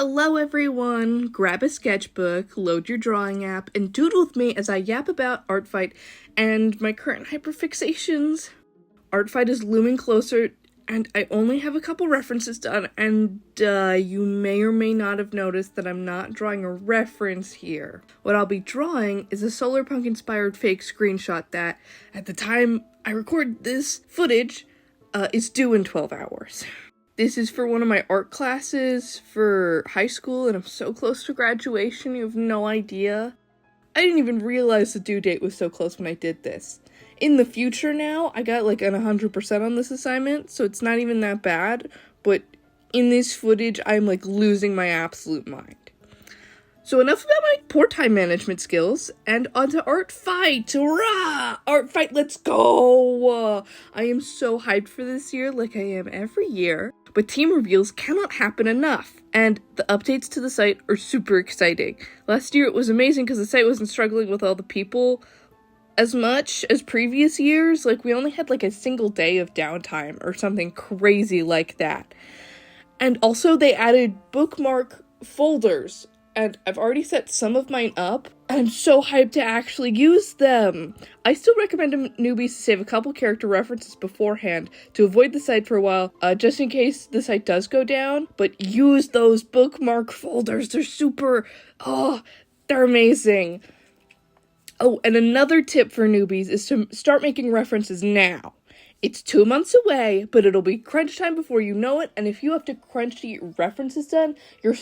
Hello everyone! Grab a sketchbook, load your drawing app, and doodle with me as I yap about Artfight and my current hyperfixations. Artfight is looming closer, and I only have a couple references done, and you may or may not have noticed that I'm not drawing a reference here. What I'll be drawing is a solar punk inspired fake screenshot that, at the time I record this footage, is due in 12 hours. This is for one of my art classes for high school, and I'm so close to graduation, you have no idea. I didn't even realize the due date was so close when I did this. In the future now, I got like an 100% on this assignment, so it's not even that bad, but in this footage, I'm like losing my absolute mind. So enough about my poor time management skills, and onto Artfight! Hurrah! Artfight, let's go! I am so hyped for this year, like I am every year, but team reveals cannot happen enough, and the updates to the site are super exciting. Last year it was amazing because the site wasn't struggling with all the people as much as previous years. Like, we only had like a single day of downtime or something crazy like that. And also they added bookmark folders, and I've already set some of mine up, and I'm so hyped to actually use them. I still recommend newbies to save a couple character references beforehand to avoid the site for a while, just in case the site does go down, but use those bookmark folders. They're amazing. Oh, and another tip for newbies is to start making references now. It's 2 months away, but it'll be crunch time before you know it, and if you have to crunch to get your references done, you're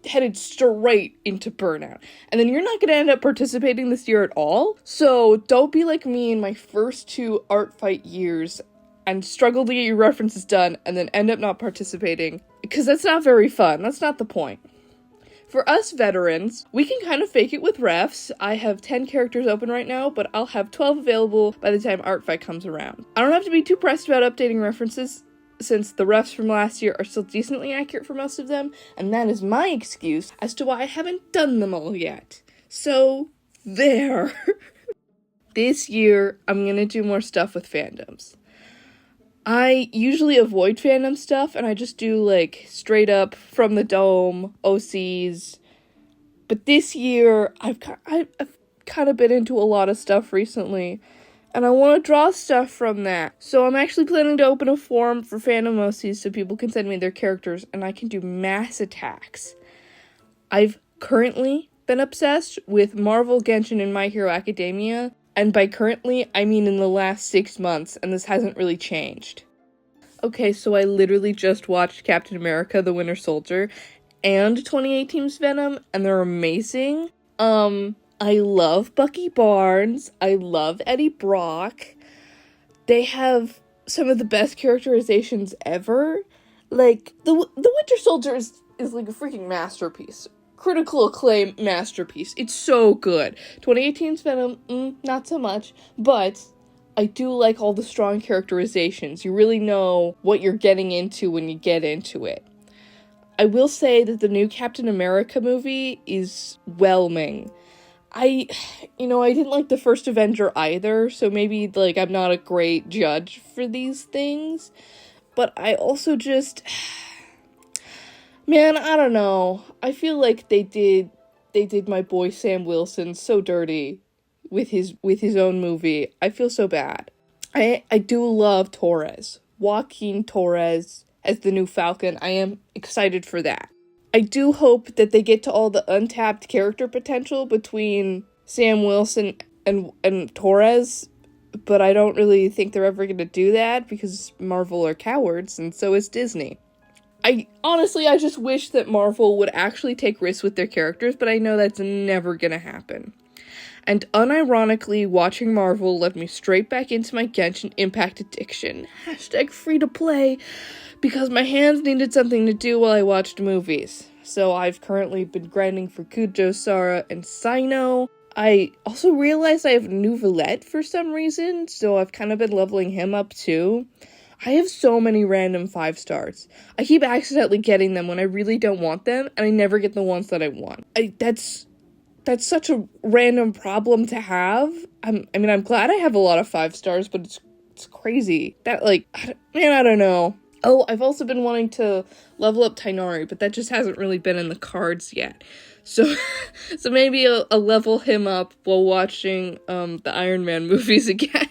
headed straight into burnout. And then you're not going to end up participating this year at all, so don't be like me in my first 2 Artfight years and struggle to get your references done and then end up not participating, because that's not very fun. That's not the point. For us veterans, we can kind of fake it with refs. I have 10 characters open right now, but I'll have 12 available by the time Artfight comes around. I don't have to be too pressed about updating references, since the refs from last year are still decently accurate for most of them, and that is my excuse as to why I haven't done them all yet. So, there. This year, I'm gonna do more stuff with fandoms. I usually avoid fandom stuff, and I just do, like, straight up From the Dome, OCs. But this year, I've kind of been into a lot of stuff recently, and I want to draw stuff from that. So I'm actually planning to open a forum for fandom OCs so people can send me their characters, and I can do mass attacks. I've currently been obsessed with Marvel, Genshin, and My Hero Academia. And by currently, I mean in the last 6 months, and this hasn't really changed. Okay, so I literally just watched Captain America: The Winter Soldier and 2018's Venom, and they're amazing. I love Bucky Barnes. I love Eddie Brock. They have some of the best characterizations ever. Like, the Winter Soldier is like a freaking masterpiece. Critical acclaim masterpiece. It's so good. 2018's Venom, not so much, but I do like all the strong characterizations. You really know what you're getting into when you get into it. I will say that the new Captain America movie is whelming. I didn't like the first Avenger either, so maybe, like, I'm not a great judge for these things, but I also just... Man, I don't know. I feel like they did my boy Sam Wilson so dirty with his own movie. I feel so bad. I do love Torres. Joaquin Torres as the new Falcon. I am excited for that. I do hope that they get to all the untapped character potential between Sam Wilson and Torres, but I don't really think they're ever going to do that because Marvel are cowards, and so is Disney. I just wish that Marvel would actually take risks with their characters, but I know that's never gonna happen. And unironically, watching Marvel led me straight back into my Genshin Impact addiction. #free-to-play, because my hands needed something to do while I watched movies. So I've currently been grinding for Kujo, Sara, and Sino. I also realized I have Nouvelette for some reason, so I've kind of been leveling him up too. I have so many random 5 stars. I keep accidentally getting them when I really don't want them, and I never get the ones that I want. That's such a random problem to have. I'm glad I have a lot of 5 stars, but it's crazy. That, like, I don't know. Oh, I've also been wanting to level up Tainari, but that just hasn't really been in the cards yet. So, so maybe I'll level him up while watching, the Iron Man movies again.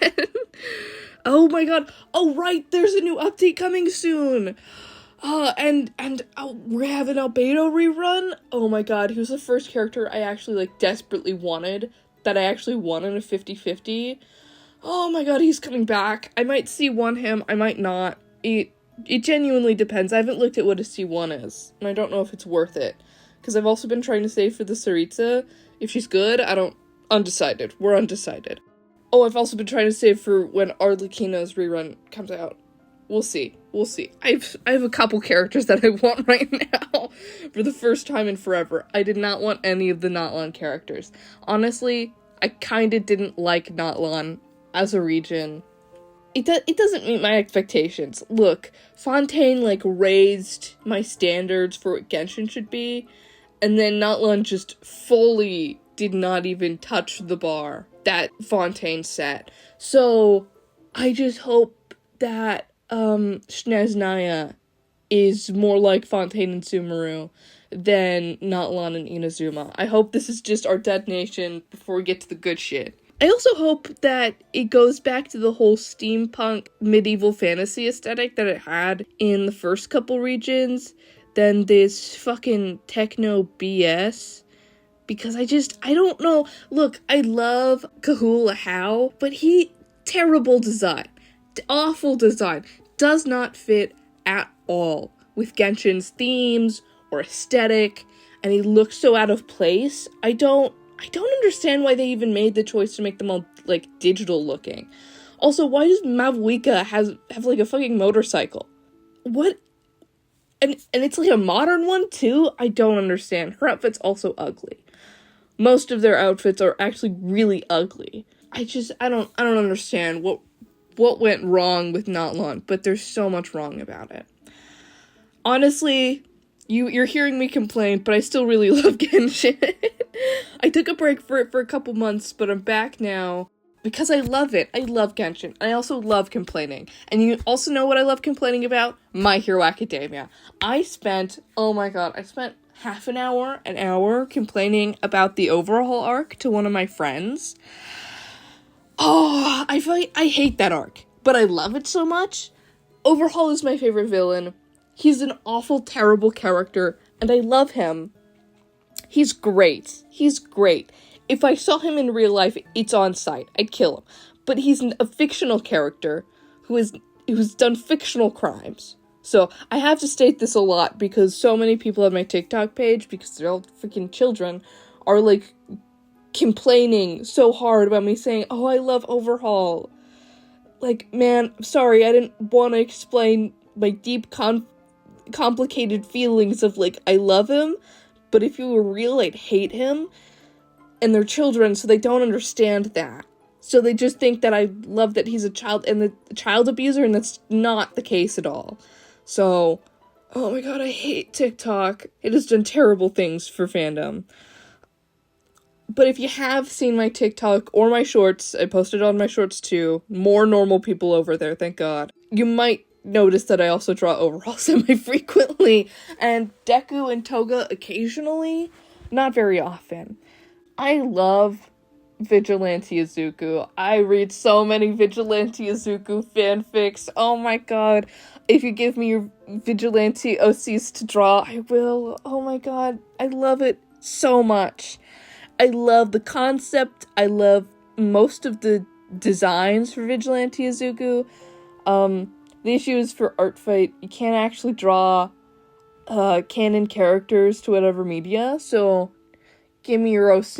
Oh my god. Oh, right, there's a new update coming soon! We have an Albedo rerun? Oh my god, he was the first character I actually, like, desperately wanted, that I actually won in a 50-50. Oh my god, he's coming back. I might C1 him, I might not. It genuinely depends. I haven't looked at what a C1 is, and I don't know if it's worth it. Because I've also been trying to save for the Saritsa. If she's good, undecided. We're undecided. Oh, I've also been trying to save for when Arlecchino's rerun comes out. We'll see. I have a couple characters that I want right now for the first time in forever. I did not want any of the Natlan characters. Honestly, I kinda didn't like Natlan as a region. It doesn't meet my expectations. Look, Fontaine, like, raised my standards for what Genshin should be, and then Natlan just fully did not even touch the bar that Fontaine set. So, I just hope that, Snezhnaya is more like Fontaine and Sumeru than Natlan and Inazuma. I hope this is just our detonation before we get to the good shit. I also hope that it goes back to the whole steampunk medieval fantasy aesthetic that it had in the first couple regions than this fucking techno BS. Because I don't know. Look, I love Kahula How, but terrible design. Awful design. Does not fit at all with Genshin's themes or aesthetic, and he looks so out of place. I don't understand why they even made the choice to make them all, like, digital looking. Also, why does Mavuika have like, a fucking motorcycle? What? And it's, like, a modern one, too? I don't understand. Her outfit's also ugly. Most of their outfits are actually really ugly. I don't understand what went wrong with Natlan, but there's so much wrong about it. Honestly, you're hearing me complain, but I still really love Genshin. I took a break for it for a couple months, but I'm back now because I love it. I love Genshin. I also love complaining. And you also know what I love complaining about? My Hero Academia. I spent half an hour complaining about the overhaul arc to one of my friends. Oh, I hate that arc, but I love it so much. Overhaul is my favorite villain. He's an awful, terrible character, and I love him. He's great. If I saw him in real life, it's on sight. I'd kill him. But he's a fictional character who's done fictional crimes. So I have to state this a lot because so many people on my TikTok page, because they're all freaking children, are, like, complaining so hard about me saying, oh, I love Overhaul. Like, man, I'm sorry, I didn't want to explain my deep, complicated feelings of, like, I love him, but if you were real, I'd hate him. And they're children, so they don't understand that. So they just think that I love that he's a child and the child abuser, and that's not the case at all. So, oh my god, I hate TikTok. It has done terrible things for fandom. But if you have seen my TikTok or my shorts, I posted on my shorts too. More normal people over there, thank god. You might notice that I also draw Overhaul semi-frequently, and Deku and Toga occasionally, not very often. I love Vigilante Izuku. I read so many Vigilante Izuku fanfics. Oh my god. If you give me your Vigilante OCs to draw, I will. Oh my god. I love it so much. I love the concept. I love most of the designs for Vigilante Izuku. The issue is for Artfight, you can't actually draw canon characters to whatever media, so give me your OC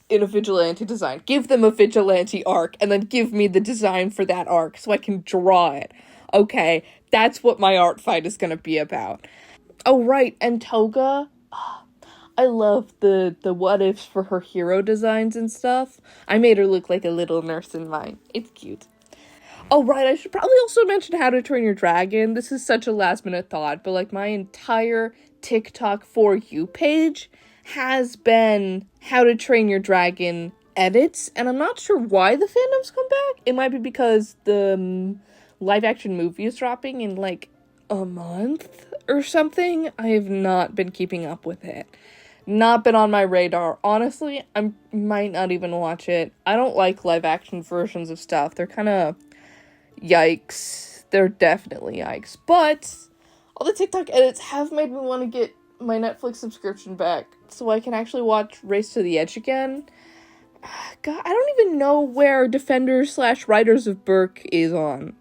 in a Vigilante design. Give them a Vigilante arc, and then give me the design for that arc so I can draw it. Okay, that's what my Artfight is gonna be about. Oh, right, and Toga. I love the what-ifs for her hero designs and stuff. I made her look like a little nurse in mine. It's cute. Oh, right, I should probably also mention How to Train Your Dragon. This is such a last-minute thought, but, like, my entire TikTok For You page has been How to Train Your Dragon edits, and I'm not sure why the fandom's come back. It might be because the live-action movie is dropping in, like, a month or something. I have not been keeping up with it. Not been on my radar. Honestly, I might not even watch it. I don't like live action versions of stuff. They're kind of yikes. They're definitely yikes. But all the TikTok edits have made me want to get my Netflix subscription back so I can actually watch Race to the Edge again. God, I don't even know where Defenders/Riders of Berk is on.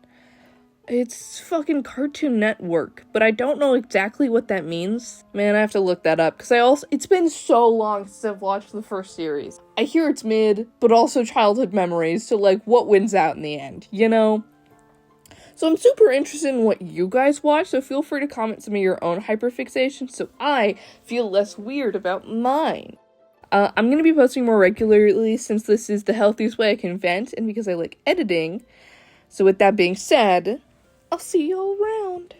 It's fucking Cartoon Network, but I don't know exactly what that means. Man, I have to look that up, because it's been so long since I've watched the first series. I hear it's mid, but also childhood memories, so like, what wins out in the end, you know? So I'm super interested in what you guys watch, so feel free to comment some of your own hyperfixations so I feel less weird about mine. I'm going to be posting more regularly since this is the healthiest way I can vent, and because I like editing. So with that being said, I'll see you all around.